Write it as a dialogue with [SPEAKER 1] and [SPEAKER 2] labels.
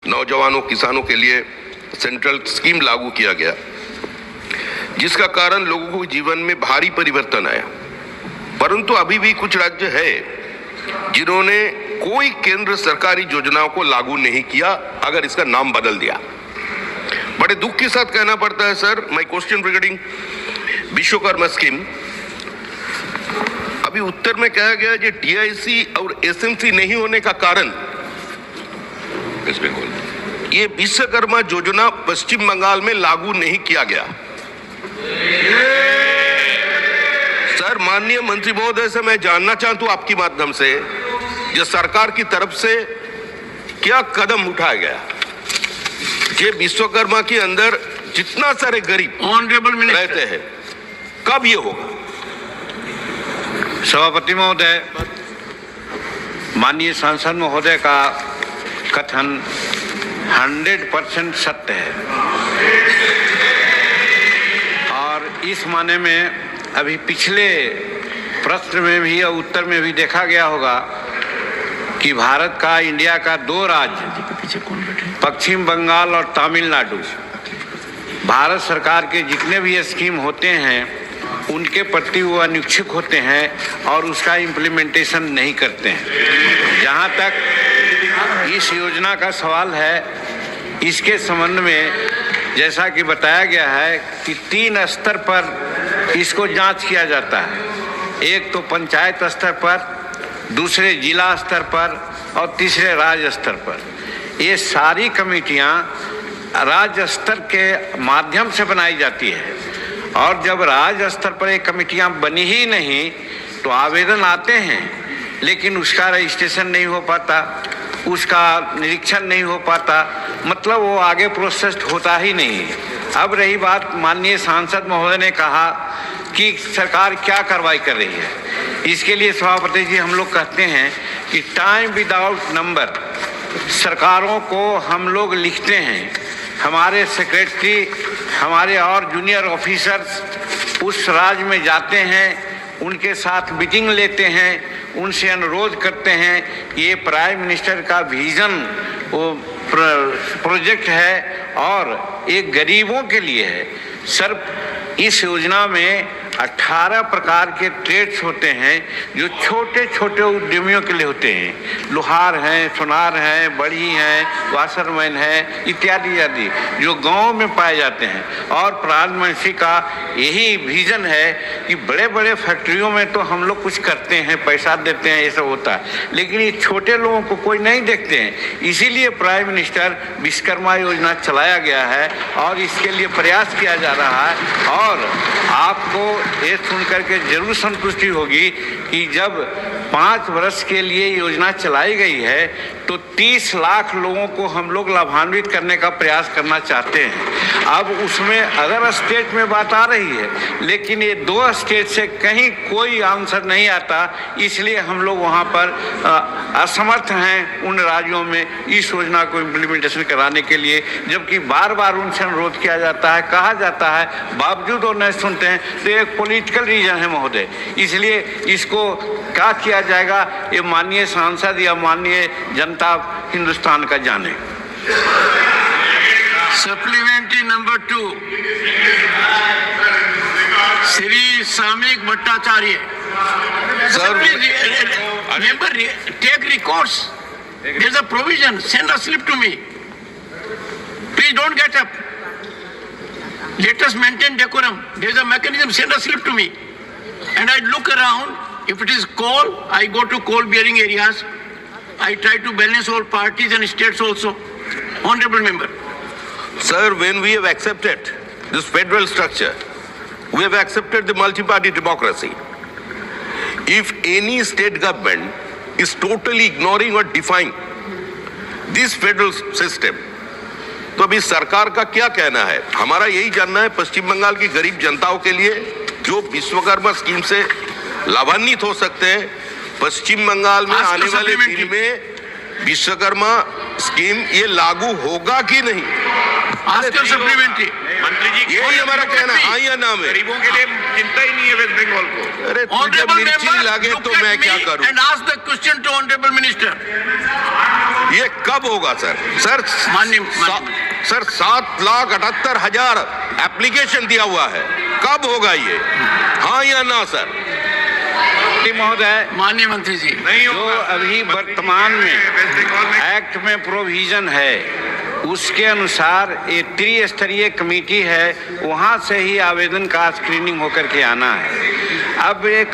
[SPEAKER 1] नौजवानों किसानों के लिए सेंट्रल स्कीम लागू किया गया, जिसका कारण लोगों के जीवन में भारी परिवर्तन आया। परंतु अभी भी कुछ राज्य है जिन्होंने कोई केंद्र सरकारी योजनाओं को लागू नहीं किया, अगर इसका नाम बदल दिया। बड़े दुख के साथ कहना पड़ता है sir, my question regarding Vishwakarma scheme. अभी उत्तर में कहा गया कि टीआईसी और एसएमसी नहीं होने का कारण ये विश्वकर्मा योजना पश्चिम बंगाल में लागू नहीं किया गया। सर, माननीय मंत्री महोदय से मैं जानना चाहता हूं आपके माध्यम से, जो सरकार की तरफ से क्या कदम उठाया गया कि विश्वकर्मा के अंदर जितना सारे गरीब ऑनरेबल रहते हैं, कब ये होगा?
[SPEAKER 2] सभापति महोदय, माननीय सांसद महोदय का कथन 100% सत्य है और इस माने में अभी पिछले प्रश्न में भी और उत्तर में भी देखा गया होगा कि भारत का, इंडिया का 2 राज्य पश्चिम बंगाल और तमिलनाडु, भारत सरकार के जितने भी स्कीम होते हैं उनके प्रति वो अनिच्छुक होते हैं और उसका इम्प्लीमेंटेशन नहीं करते हैं। जहाँ तक इस योजना का सवाल है, इसके संबंध में जैसा कि बताया गया है कि 3 स्तर पर इसको जांच किया जाता है। एक तो पंचायत स्तर पर, दूसरे जिला स्तर पर और तीसरे राज्य स्तर पर। ये सारी कमेटियां राज्य स्तर के माध्यम से बनाई जाती है और जब राज्य स्तर पर ये कमेटियां बनी ही नहीं तो आवेदन आते हैं, लेकिन उसका रजिस्ट्रेशन नहीं हो पाता, उसका निरीक्षण नहीं हो पाता, मतलब वो आगे प्रोसेस होता ही नहीं है। अब रही बात, माननीय सांसद महोदय ने कहा कि सरकार क्या कार्रवाई कर रही है, इसके लिए सभापति जी हम लोग कहते हैं कि टाइम विदाउट नंबर सरकारों को हम लोग लिखते हैं, हमारे सेक्रेटरी, हमारे और जूनियर ऑफिसर्स उस राज्य में जाते हैं, उनके साथ मीटिंग लेते हैं, उनसे अनुरोध करते हैं। ये प्राइम मिनिस्टर का विजन वो प्रोजेक्ट है और एक गरीबों के लिए है। सर, इस योजना में 18 प्रकार के ट्रेड्स होते हैं जो छोटे छोटे उद्यमियों के लिए होते हैं। लोहार हैं, सुनार हैं, बढ़ी हैं, वाशरमैन हैं, इत्यादि इत्यादि, जो गांव में पाए जाते हैं। और प्रधानमंत्री का यही विजन है कि बड़े बड़े फैक्ट्रियों में तो हम लोग कुछ करते हैं, पैसा देते हैं, ये सब होता है, लेकिन ये छोटे लोगों को कोई नहीं देखते हैं। इसीलिए प्राइम मिनिस्टर विश्वकर्मा योजना चलाया गया है और इसके लिए प्रयास किया जा रहा है। और आपको ये सुनकर के जरूर संतुष्टि होगी कि जब 5 वर्ष के लिए योजना चलाई गई है तो 30 लाख लोगों को हम लोग लाभान्वित करने का प्रयास करना चाहते हैं। अब उसमें अगर स्टेट में बात आ रही है, लेकिन ये 2 स्टेट से कहीं कोई आंसर नहीं आता, इसलिए हम लोग वहाँ पर असमर्थ हैं उन राज्यों में इस योजना को इम्प्लीमेंटेशन कराने के लिए, जबकि बार बार उनसे अनुरोध किया जाता है, कहा जाता है, बावजूद वो नहीं सुनते हैं। तो एक पॉलिटिकल रीजन है महोदय, इसलिए इसको क्या किया जाएगा ये माननीय सांसद या माननीय जनता हिंदुस्तान का जाने।
[SPEAKER 3] सप्लीमेंट्री नंबर 2, श्री सामयिक Bhattacharya.
[SPEAKER 1] Sir,
[SPEAKER 3] member, take recourse. There is a provision. Send a slip to me. Please don't get up. Let us maintain decorum. There is a mechanism. Send a slip to me, and I look around. If it is coal, I go to coal-bearing areas. I try to balance all parties and states also. Honorable member.
[SPEAKER 1] Sir, when we have accepted this federal structure, we have accepted the multi-party democracy. If any state government is totally ignoring or defying this federal system, तो अभी सरकार का क्या कहना है? हमारा यही जानना है, पश्चिम बंगाल की गरीब जनताओं के लिए जो विश्वकर्मा स्कीम से लाभान्वित हो सकते हैं, पश्चिम बंगाल में आने वाले दिन में विश्वकर्मा स्कीम ये लागू होगा कि नहीं?
[SPEAKER 3] आजकल सप्लीमेंट्री
[SPEAKER 4] मंत्री जी,
[SPEAKER 1] यही हमारा कहना है, हाँ या ना में?
[SPEAKER 4] गरीबों के लिए चिंता ही नहीं है वेस्ट बंगाल को।
[SPEAKER 1] अरे तुझे मिर्ची लगे तो मैं क्या करूं?
[SPEAKER 3] and ask the question to honorable minister.
[SPEAKER 1] ये कब होगा सर? सर 7,78,000 एप्लीकेशन दिया हुआ है, कब होगा ये? हाँ या ना सर?
[SPEAKER 2] महोदय,
[SPEAKER 3] माननीय मंत्री जी,
[SPEAKER 4] नहीं
[SPEAKER 2] जो
[SPEAKER 4] होगा।
[SPEAKER 2] अभी वर्तमान में
[SPEAKER 4] वेस्ट बंगाल में
[SPEAKER 2] एक्ट में प्रोविजन है उसके अनुसार ये त्रिस्तरीय कमेटी है, वहां से ही आवेदन का स्क्रीनिंग होकर के आना है। अब ये